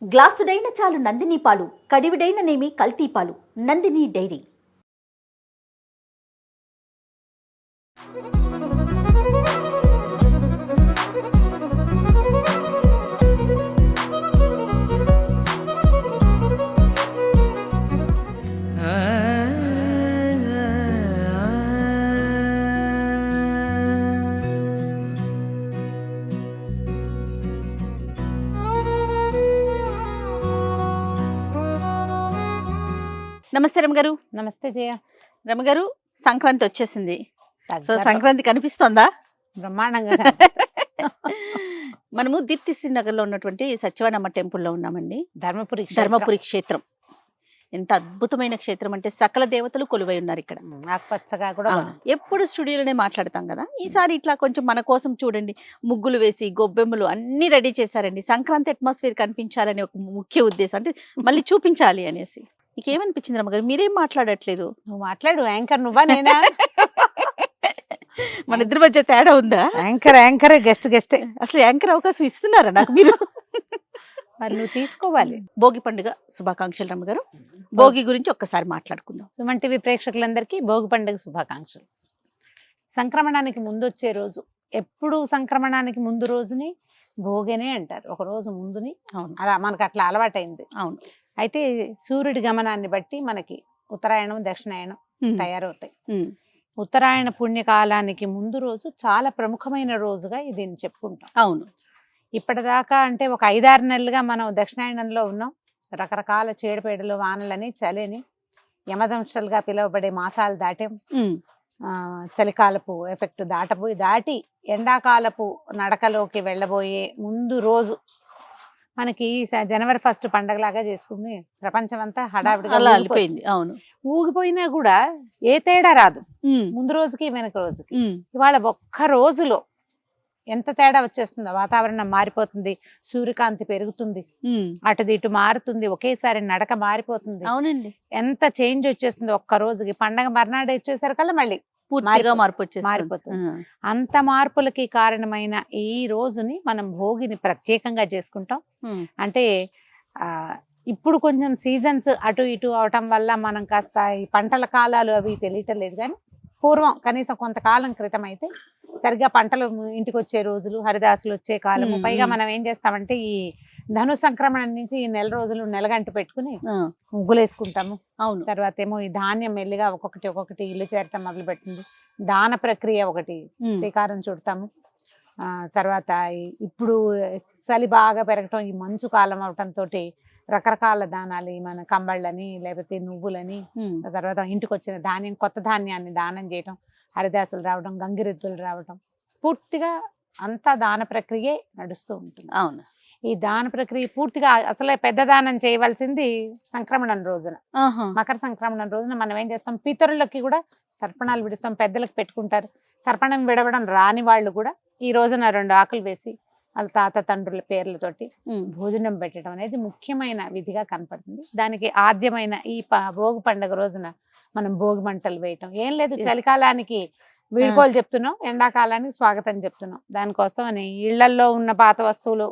గ్లాసుడైన చాలు నందిని పాలు, కడివిడైన నేమి కల్తీ పాలు. నందిని డైరీ. నమస్తే రమగారు. నమస్తే జయ. రమగారు, సంక్రాంతి వచ్చేసింది. సో దగ్గర సంక్రాంతి కనిపిస్తోందా? బ్రహ్మాండంగా మనము దీప్తి శ్రీనగర్ లో ఉన్నటువంటి సత్యవనమ్మ టెంపుల్లో ఉన్నామండి. ధర్మపురి క్షేత్రం ఎంత అద్భుతమైన క్షేత్రం అంటే సకల దేవతలు కొలువై ఉన్నారు ఇక్కడ. ఆకుపచ్చగా కూడా ఎప్పుడు స్టూడియోలోనే మాట్లాడతాం కదా, ఈసారి ఇట్లా కొంచెం మన కోసం చూడండి, ముగ్గులు వేసి గొబ్బెమ్మలు అన్ని రెడీ చేశారండి. సంక్రాంతి అట్మాస్ఫియర్ కనిపించాలని ఒక ముఖ్య ఉద్దేశం, అంటే మళ్ళీ చూపించాలి అనేసి. నీకేమనిపించింది రమ్మగారు? మీరేం మాట్లాడట్లేదు. నువ్వు మాట్లాడు. యాంకర్ నువ్వా నేనా? మన ఇద్దరి మధ్య తేడా ఉందా? యాంకర్ గెస్ట్ అసలు యాంకర్ అవకాశం ఇస్తున్నారా నాకు మీరు? మరి నువ్వు తీసుకోవాలి. భోగి పండుగ శుభాకాంక్షలు రమ్మగారు. భోగి గురించి ఒక్కసారి మాట్లాడుకుందాం. సుమన్ టీవీ ప్రేక్షకులందరికీ భోగి పండుగ శుభాకాంక్షలు. సంక్రమణానికి ముందు వచ్చే రోజు, ఎప్పుడు సంక్రమణానికి ముందు రోజుని భోగినే అంటారు, ఒక రోజు ముందుని. అవును, అలా మనకు అట్లా అలవాటైంది. అవును. అయితే సూర్యుడి గమనాన్ని బట్టి మనకి ఉత్తరాయణం దక్షిణాయనం తయారవుతాయి. ఉత్తరాయణ పుణ్యకాలానికి ముందు రోజు చాలా ప్రముఖమైన రోజుగా దీన్ని చెప్పుకుంటాం. అవును. ఇప్పటిదాకా అంటే ఒక 5-6 నెలలుగా మనం దక్షిణాయనంలో ఉన్నాం. రకరకాల చీడపీడలు, వానలని, చలిని, యమదంశలుగా పిలువబడే మాసాలు దాటాం. చలికాలపు ఎఫెక్ట్ దాటి ఎండాకాలపు నడకలోకి వెళ్ళబోయే ముందు రోజు మనకి జనవరి 1 పండగలాగా చేసుకుని ప్రపంచం అంతా హడావిడిగా అలిపోయింది. అవును, ఊగిపోయినా కూడా ఏ తేడా రాదు ముందు రోజుకి వెనక రోజుకి. ఇవాళ ఒక్క రోజులో ఎంత తేడా వచ్చేస్తుందో. వాతావరణం మారిపోతుంది, సూర్యకాంతి పెరుగుతుంది, అటు ఇటు మారుతుంది, ఒకేసారి నడక మారిపోతుంది. అవునండి, ఎంత చేంజ్ వచ్చేస్తుంది ఒక్క రోజుకి. పండగ మర్నాడు వచ్చేసరికల్లా మళ్ళీ పూర్తిగా మారిపోతుంది. అంత మార్పులకి కారణమైన ఈ రోజుని మనం భోగిని ప్రత్యేకంగా చేసుకుంటాం. అంటే ఇప్పుడు కొంచెం సీజన్స్ అటు ఇటు అవటం వల్ల మనం కాస్త ఈ పంటల కాలాలు అవి తెలియటం లేదు, కానీ పూర్వం కనీసం కొంతకాలం క్రితం అయితే సరిగ్గా పంటలు ఇంటికి వచ్చే రోజులు, హరిదాసులు వచ్చే కాలము. పైగా మనం ఏం చేస్తామంటే ఈ ధను సంక్రమణ నుంచి ఈ 4 రోజులు నెలగంట పెట్టుకుని ముగ్గులు వేసుకుంటాము. అవును. తర్వాత ఏమో ఈ ధాన్యం మెల్లిగా ఒక్కొక్కటి ఇల్లు చేరటం మొదలు పెట్టింది. దాన ప్రక్రియ ఒకటి శ్రీకారం చుడతాము. తర్వాత ఇప్పుడు చలి బాగా పెరగటం, ఈ మంచు కాలం అవటంతో రకరకాల దానాలు, మన కంబళ్ళని లేకపోతే నువ్వులని, తర్వాత ఇంటికి వచ్చిన ధాన్యం, కొత్త ధాన్యాన్ని దానం చేయటం, హరిదాసులు రావడం, గంగిరెద్దులు రావటం, పూర్తిగా అంతా దాన ప్రక్రియే నడుస్తూ ఉంటుంది. అవును. ఈ దాన ప్రక్రియ పూర్తిగా అసలే పెద్ద దానం చేయవలసింది సంక్రమణం రోజున. మకర సంక్రమణం రోజున మనం ఏం చేస్తాం, పితరులకి కూడా తర్పణాలు విడుస్తాం, పెద్దలకు పెట్టుకుంటారు. తర్పణం విడవడం రాని వాళ్ళు కూడా ఈ రోజున 2 ఆకులు వేసి వాళ్ళ తాత తండ్రుల పేర్లతోటి భోజనం పెట్టడం అనేది ముఖ్యమైన విధిగా కనపడుతుంది. దానికి ఆద్యమైన ఈ భోగి పండుగ రోజున మనం భోగి మంటలు వేయటం ఏం లేదు. చలికాలానికి వీడ్కోలు చెప్తున్నాం, ఎండాకాలానికి స్వాగతం చెప్తున్నాం. దానికోసం అని ఇళ్లల్లో ఉన్న పాత వస్తువులు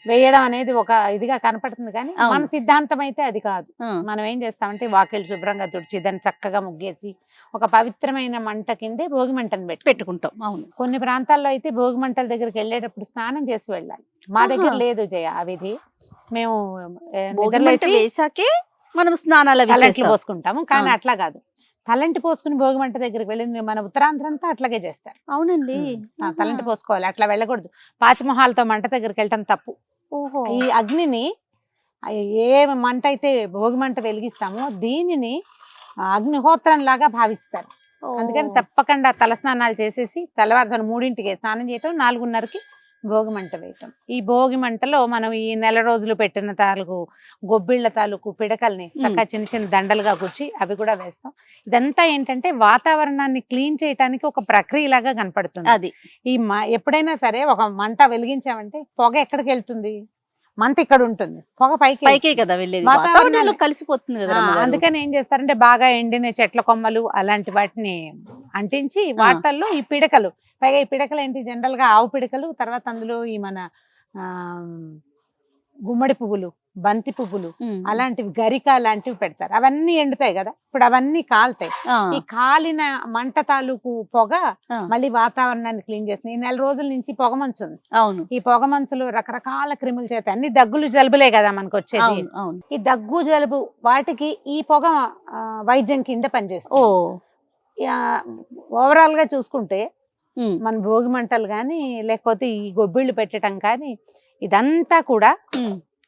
వేయడం అనేది ఒక ఇదిగా కనపడుతుంది, కానీ మన సిద్ధాంతం అయితే అది కాదు. మనం ఏం చేస్తామంటే వాకిళ్ళు శుభ్రంగా తుడిచి దాన్ని చక్కగా ముగ్గేసి ఒక పవిత్రమైన మంట కిందే భోగి మంటను పెట్టుకుంటాం. అవును. కొన్ని ప్రాంతాల్లో అయితే భోగి మంటల దగ్గరికి వెళ్ళేటప్పుడు స్నానం చేసి వెళ్ళాలి. మా దగ్గర లేదు జయ ఆ విధి. మేము వేసాకే మనం స్నానాలు పోసుకుంటాము, కానీ అట్లా కాదు. తలంటి పోసుకుని భోగి మంట దగ్గరికి వెళ్ళింది మన ఉత్తరాంధ్రంతా అట్లాగే చేస్తారు. అవునండి, తలంటి పోసుకోవాలి, అట్లా వెళ్ళకూడదు. పాచిమొహాలతో మంట దగ్గరికి వెళ్ళటం తప్పు. ఈ అగ్నిని ఏ మంట అయితే భోగి మంట వెలిగిస్తామో దీనిని అగ్నిహోత్రం లాగా భావిస్తారు. అందుకని తప్పకుండా తలస్నానాలు చేసేసి తెల్లవారుజామున 3ంటికి స్నానం చేయటం, 4:30కి భోగి మంట వేయటం. ఈ భోగి మంటలో మనం ఈ 4 రోజులు పెట్టిన గొబ్బిళ్ళ తాలూకు పిడకల్ని చక్కగా చిన్న చిన్న దండలుగా కూర్చి అవి కూడా వేస్తాం. ఇదంతా ఏంటంటే వాతావరణాన్ని క్లీన్ చేయడానికి ఒక ప్రక్రియలాగా కనపడుతుంది. అది ఈ ఎప్పుడైనా సరే ఒక మంట వెలిగించామంటే పొగ ఎక్కడికి వెళ్తుంది, మంట ఇక్కడ ఉంటుంది, పొగ పైకే కదా వెళ్ళేది, వాతావరణంలో కలిసిపోతుంది కదా. అందుకని ఏం చేస్తారంటే బాగా ఎండిన చెట్ల కొమ్మలు అలాంటి వాటిని అంటించి వాటల్లో ఈ పిడకలు, పైగా ఈ పిడకలు ఏంటి జనరల్ గా ఆవు పిడకలు, తర్వాత అందులో ఈ మన గుమ్మడి పువ్వులు, బంతి పువ్వులు, అలాంటివి గరిక లాంటివి పెడతారు. అవన్నీ ఎండుతాయి కదా, ఇప్పుడు అవన్నీ కాలుతాయి. ఈ కాలిన మంట తాలూకు పొగ మళ్ళీ వాతావరణాన్ని క్లీన్ చేస్తుంది. ఈ 4 రోజుల నుంచి పొగ మంచు ఉంది. అవును. ఈ పొగ మంచులో రకరకాల క్రిములు చేస్తాయి. అన్ని దగ్గులు జలుబులే కదా మనకు వచ్చేది. ఈ దగ్గు జలుబు వాటికి ఈ పొగ వైద్యం కింద పనిచేస్తుంది. ఓవరాల్ గా చూసుకుంటే మన భోగి మంటలు కానీ లేకపోతే ఈ గొబ్బిళ్ళు పెట్టడం కానీ ఇదంతా కూడా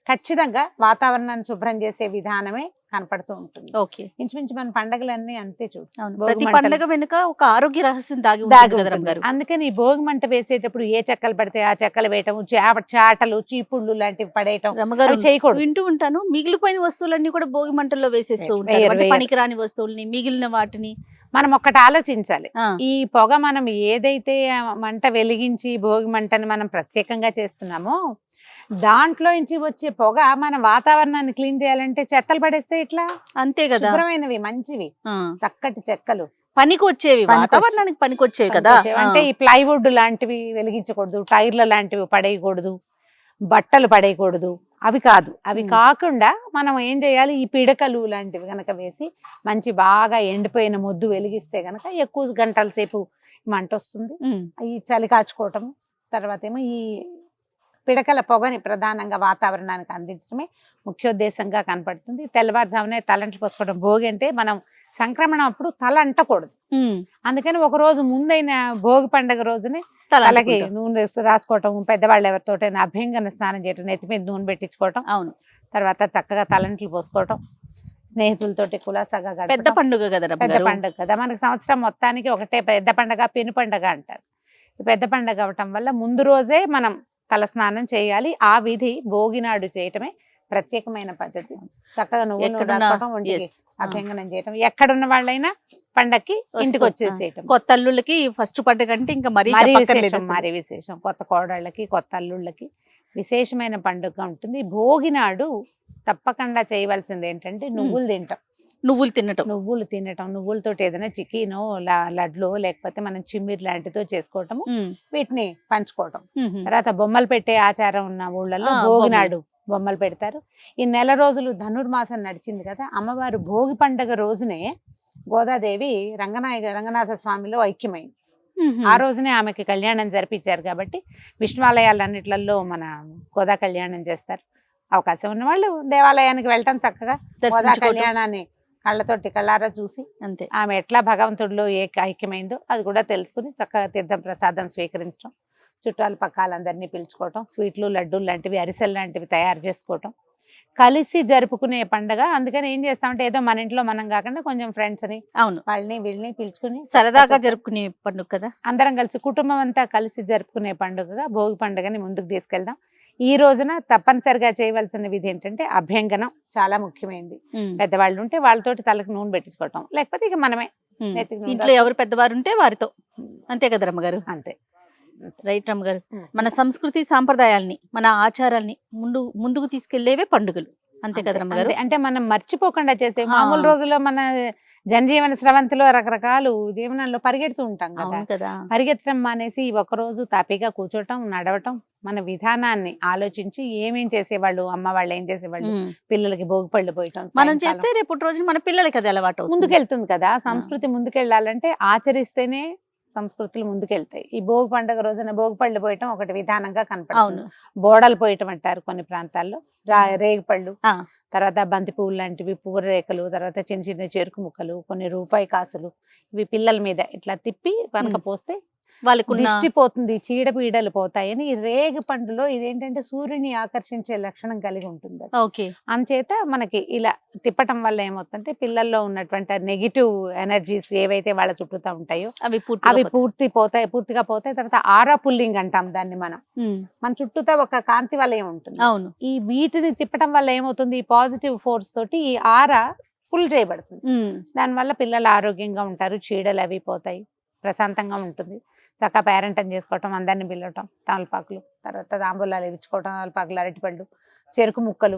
ఖచ్చితంగా వాతావరణాన్ని శుభ్రం చేసే విధానమే కనపడుతూ ఉంటుంది. ఓకే, ఇంచుమించు మన పండగలన్నీ అంతే చూడు. ప్రతి పండగ వెనుక ఒక ఆరోగ్య రహస్యం దాగి ఉంటుంది. అందుకని ఈ భోగి మంట వేసేటప్పుడు ఏ చెక్కలు పడితే ఆ చెక్కలు వేయటం, చాటలు చీపుళ్ళు లాంటివి పడేయటం చేయకూడదు. వింటూ ఉంటాను, మిగిలిపోయిన వస్తువులన్నీ కూడా భోగి మంటల్లో వేసేస్తూ ఉంటారు. పనికిరాని వస్తువుల్ని, మిగిలిన వాటిని మనం ఒకటి ఆలోచించాలి. ఈ పొగ మనం ఏదైతే మంట వెలిగించి భోగి మంటని మనం ప్రత్యేకంగా చేస్తున్నామో దాంట్లో నుంచి వచ్చే పొగ మన వాతావరణాన్ని క్లీన్ చేయాలంటే చెత్తలు పడేస్తే ఇట్లా అంతే కదా. శుభ్రమైనవి మంచివి చక్కటి చెక్కలు పనికి వచ్చేవి, వాతావరణానికి పనికి వచ్చేవి కదా. అంటే ఈ ప్లైవుడ్ లాంటివి వెలిగించకూడదు, టైర్ల లాంటివి పడేయకూడదు, బట్టలు పడేయకూడదు. అవి కాదు, అవి కాకుండా మనం ఏం చేయాలి, ఈ పిడకలు లాంటివి గనక వేసి మంచి బాగా ఎండిపోయిన మొద్దు వెలిగిస్తే గనక ఎక్కువ గంటల సేపు మంట వస్తుంది. ఈ చలి కాచుకోవటం, తర్వాత ఏమో ఈ పిడకల పొగని ప్రధానంగా వాతావరణానికి అందించడమే ముఖ్యోద్దేశంగా కనపడుతుంది. తెల్లవారుజామునే తలంట్లు పోసుకోవడం. భోగి అంటే మనం సంక్రమణం అప్పుడు తల అంటకూడదు, అందుకని ఒక రోజు ముందైన భోగి పండుగ రోజునే తలకి నూనె రాసుకోవటం, పెద్దవాళ్ళు ఎవరితోటైనా అభ్యంగన స్నానం చేయటం, నెత్తి మీద నూనె పెట్టించుకోవటం, అవును, తర్వాత చక్కగా తలంట్లు పోసుకోవటం, స్నేహితులతోటి కులాసాగా గడపడం. పెద్ద పండుగ కదా, పెద్ద పండుగ కదా మనకి. సంవత్సరం మొత్తానికి ఒకటే పెద్ద పండుగ, పెను పండుగ అంటారు. పెద్ద పండుగ అవటం వల్ల ముందు రోజే మనం తల స్నానం చేయాలి. ఆ విధి భోగినాడు చేయటమే ప్రత్యేకమైన పద్ధతి. చక్కగా నువ్వు రాసుకోవటం, ఒంటికి అభ్యంగనం చేయటం, ఎక్కడున్న వాళ్ళైనా పండక్కి ఇంటికి వచ్చేసేయటం. కొత్త అల్లుళ్ళకి ఫస్ట్ పండుగ అంటే ఇంకా మరీ విశేషం. కొత్త కోడళ్ళకి, కొత్త అల్లుళ్ళకి విశేషమైన పండుగ ఉంటుంది. భోగినాడు తప్పకుండా చేయవలసింది ఏంటంటే నువ్వులు తింటాం. నువ్వులు తినటం, నువ్వులతోటి ఏదైనా చికెను, లడ్లు, లేకపోతే మనం చిమ్మిరి లాంటితో చేసుకోవటము, వీటిని పంచుకోవటం. తర్వాత బొమ్మలు పెట్టే ఆచారం ఉన్న ఊళ్ళల్లో భోగినాడు బొమ్మలు పెడతారు. ఈ 4 రోజులు ధనుర్మాసం నడిచింది కదా, అమ్మవారు భోగి పండుగ రోజునే గోదాదేవి రంగనాథ స్వామిలో ఐక్యమైంది. ఆ రోజునే ఆమెకి కళ్యాణం జరిపించారు కాబట్టి విష్ణువాలయాలన్నిట్లలో మన గోదా కళ్యాణం చేస్తారు. అవకాశం ఉన్న వాళ్ళు దేవాలయానికి వెళ్ళటం, చక్కగా గోదా కళ్యాణాన్ని కళ్ళారా చూసి అంతే ఆమె ఎట్లా భగవంతుడిలో ఐక్యమైందో అది కూడా తెలుసుకుని చక్కగా తీర్థం ప్రసాదం స్వీకరించడం, చుట్టాలు పక్కాలందరినీ పిలుచుకోవటం, స్వీట్లు, లడ్డూలు లాంటివి, అరిసెలు లాంటివి తయారు చేసుకోవటం, కలిసి జరుపుకునే పండుగ. అందుకని ఏం చేస్తామంటే ఏదో మన ఇంట్లో మనం కాకుండా కొంచెం ఫ్రెండ్స్ ని, అవును, వాళ్ళని వీళ్ళని పిలుచుకుని సరదాగా జరుపుకునే పండుగ కదా. అందరం కలిసి కుటుంబం అంతా కలిసి జరుపుకునే పండుగగా భోగి పండుగని ముందుకు తీసుకెళ్దాం. ఈ రోజున తప్పనిసరిగా చేయవలసిన విధి ఏంటంటే అభ్యంగనం చాలా ముఖ్యమైనది. పెద్దవాళ్ళు ఉంటే వాళ్ళతోటి తలకు నూనె పెట్టించుకోవటం, లేకపోతే ఇక మనమే ఇంట్లో ఎవరు పెద్దవారు ఉంటే వారితో, అంతే కదా రమ్మగారు. అంతే, రైట్ రమ్మగారు. మన సంస్కృతి సాంప్రదాయాల్ని, మన ఆచారాల్ని ముందుకు తీసుకెళ్లేవే పండుగలు, అంతే కదా రమ్మగారు. అంటే మనం మర్చిపోకుండా చేసే మామూలు రోజుల్లో మన జనజీవన స్రవంతిలో రకరకాలు జీవనంలో పరిగెడుతూ ఉంటాం కదా. పరిగెత్తడం మానేసి ఒకరోజు తాపీగా కూర్చోటం, నడవటం, మన విధానాన్ని ఆలోచించి ఏమేం చేసేవాళ్ళు, అమ్మ వాళ్ళు ఏం చేసేవాళ్ళు, పిల్లలకి భోగిపళ్ళు పోయటం మనం చేస్తే రేపటి రోజు మన పిల్లలకి అది అలవాటు ముందుకెళ్తుంది కదా. సంస్కృతి ముందుకెళ్ళాలంటే ఆచరిస్తేనే సంస్కృతులు ముందుకెళ్తాయి. ఈ భోగి పండుగ రోజున భోగిపళ్ళు పోయటం ఒకటి విధానంగా కనపడుతుంది. బోడలు పోయటం అంటారు కొన్ని ప్రాంతాల్లో, రేగిపళ్ళు, తర్వాత బంతి పువ్వులు లాంటివి, పూరేకలు, తర్వాత చిన్న చిన్న చెరుకు ముక్కలు, కొన్ని రూపాయి కాసులు, ఇవి పిల్లల మీద ఇట్లా తిప్పి కనుక పోస్తే వాళ్ళకు దిష్టి పోతుంది, చీడపీడలు పోతాయని. ఈ రేగి పండులో ఇదేంటంటే సూర్యుని ఆకర్షించే లక్షణం కలిగి ఉంటుంది. అంచేత మనకి ఇలా తిప్పటం వల్ల ఏమవుతుందంటే పిల్లల్లో ఉన్నటువంటి నెగిటివ్ ఎనర్జీస్ ఏవైతే వాళ్ళ చుట్టూతా ఉంటాయో అవి పూర్తిగా పోతాయి. తర్వాత ఆరా పుల్లింగ్ అంటాం దాన్ని. మన చుట్టూతా ఒక కాంతి వలయం ఉంటుంది. అవును, ఈ వీటిని తిప్పటం వల్ల ఏమవుతుంది, ఈ పాజిటివ్ ఫోర్స్ తోటి ఈ ఆరా పుల్ చేయబడుతుంది. దానివల్ల పిల్లలు ఆరోగ్యంగా ఉంటారు, చీడలు అవి పోతాయి, ప్రశాంతంగా ఉంటుంది. చక్కగా పేరెంటం చేసుకోవటం, అందరిని పిలవటం, తమలపాకులు, తర్వాత తాంబూలాలు ఇచ్చుకోవటం, తమలపాకులు, అరటిపళ్ళు, చెరుకు ముక్కలు,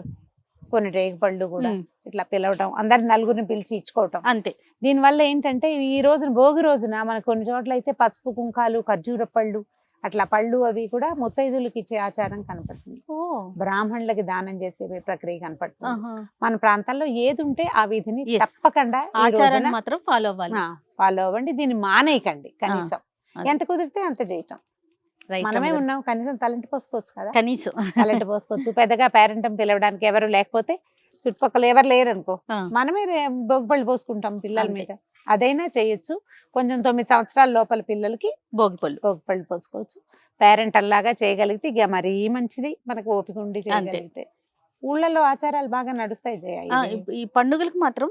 కొన్ని రేగిపళ్ళు కూడా ఇట్లా పిలవటం, అందరిని నలుగురిని పిలిచి ఇచ్చుకోవటం, అంతే. దీనివల్ల ఏంటంటే ఈ రోజున భోగి రోజున మనకు కొన్ని చోట్ల అయితే పసుపు కుంకాలు, ఖర్జూర పళ్ళు అట్లా పళ్ళు అవి కూడా ముత్తైదులకి ఇచ్చే ఆచారం కనపడుతుంది. ఓ బ్రాహ్మణులకి దానం చేసే ప్రక్రియ కనపడుతుంది. ఆహా. మన ప్రాంతాల్లో ఏది ఉంటే ఆ విధిని Yes. తప్పకుండా ఆచారాన్ని మాత్రం ఫాలో అవ్వాలి. ఫాలో అవ్వండి. దీన్ని మానేయకండి కనీసం. అది. ఎంత కుదిరితే అంత చేయటం. రైట్ మనమే రమ్మగారు. ఉన్నాం, కనీసం తలంటి పోసుకోవచ్చు కదా. కనీసం తలంటి పోసుకోవచ్చు. పెద్దగా పేరెంటం పిలవడానికి ఎవరు లేకపోతే, చుట్టుపక్కల ఎవరు లేరు అనుకో, ఆ. మనమే బొబ్బళ్ళు పోసుకుంటాం పిల్లల అంతే. మీద. అదైనా చేయొచ్చు. కొంచెం 9 సంవత్సరాల లోపల పిల్లలకి భోగిపళ్ళు. బొబ్బళ్ళు పోసుకోవచ్చు. పేరెంట్ అల్లాగా చేయగలిగితే ఇక మరీ మంచిది. మనకు ఓపిక ఉండి చేయగలిగితే. ఊళ్ళలో ఆచారాలు బాగా నడుస్తాయి జయ. ఈ పండుగలకు మాత్రం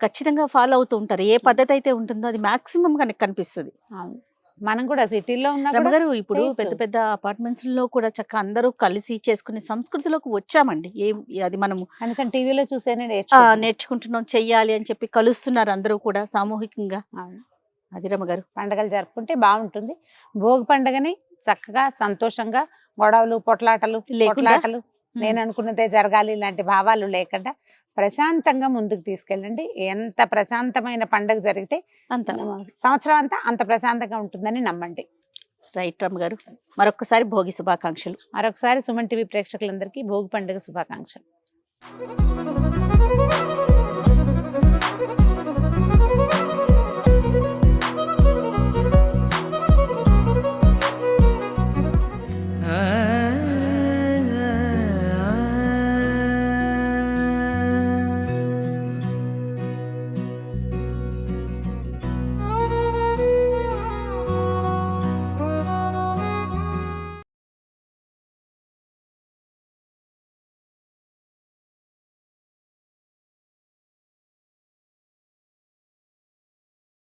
ఖచ్చితంగా ఫాలో అవుతూ ఉంటారు. ఏ పద్ధతి అయితే ఉంటుందో అది మాక్సిమం కనుక కనిపిస్తుంది. అవును. మనం కూడా సిటీలో ఉన్నా కూడా రమగారు ఇప్పుడు చేయొచ్చు. పెద్ద పెద్ద అపార్ట్మెంట్స్ లో కూడా చక్కగా అందరూ కలిసి చేసుకునే సంస్కృతిలోకి వచ్చామండి. అది మనము కనీసం టీవీలో చూసేనే నేర్చుకుంటున్నాం, చెయ్యాలి అని చెప్పి కలుస్తున్నారు అందరూ కూడా సామూహికంగా. అవును. అది రమగారు. పండగలు జరుపుకుంటే బాగుంటుంది. భోగి పండుగని చక్కగా సంతోషంగా, గొడవలు పొట్లాటలు నేను అనుకున్నదే జరగాలి ఇలాంటి భావాలు లేకుండా ప్రశాంతంగా ముందుకు తీసుకెళ్ళండి. ఎంత ప్రశాంతమైన పండుగ జరిగితే అంత సంవత్సరం అంతా అంత ప్రశాంతంగా ఉంటుందని నమ్మండి. రైట్ రమగారు. మరొకసారి భోగి శుభాకాంక్షలు. మరొకసారి సుమన్ టీవీ ప్రేక్షకులందరికీ భోగి పండుగ శుభాకాంక్షలు.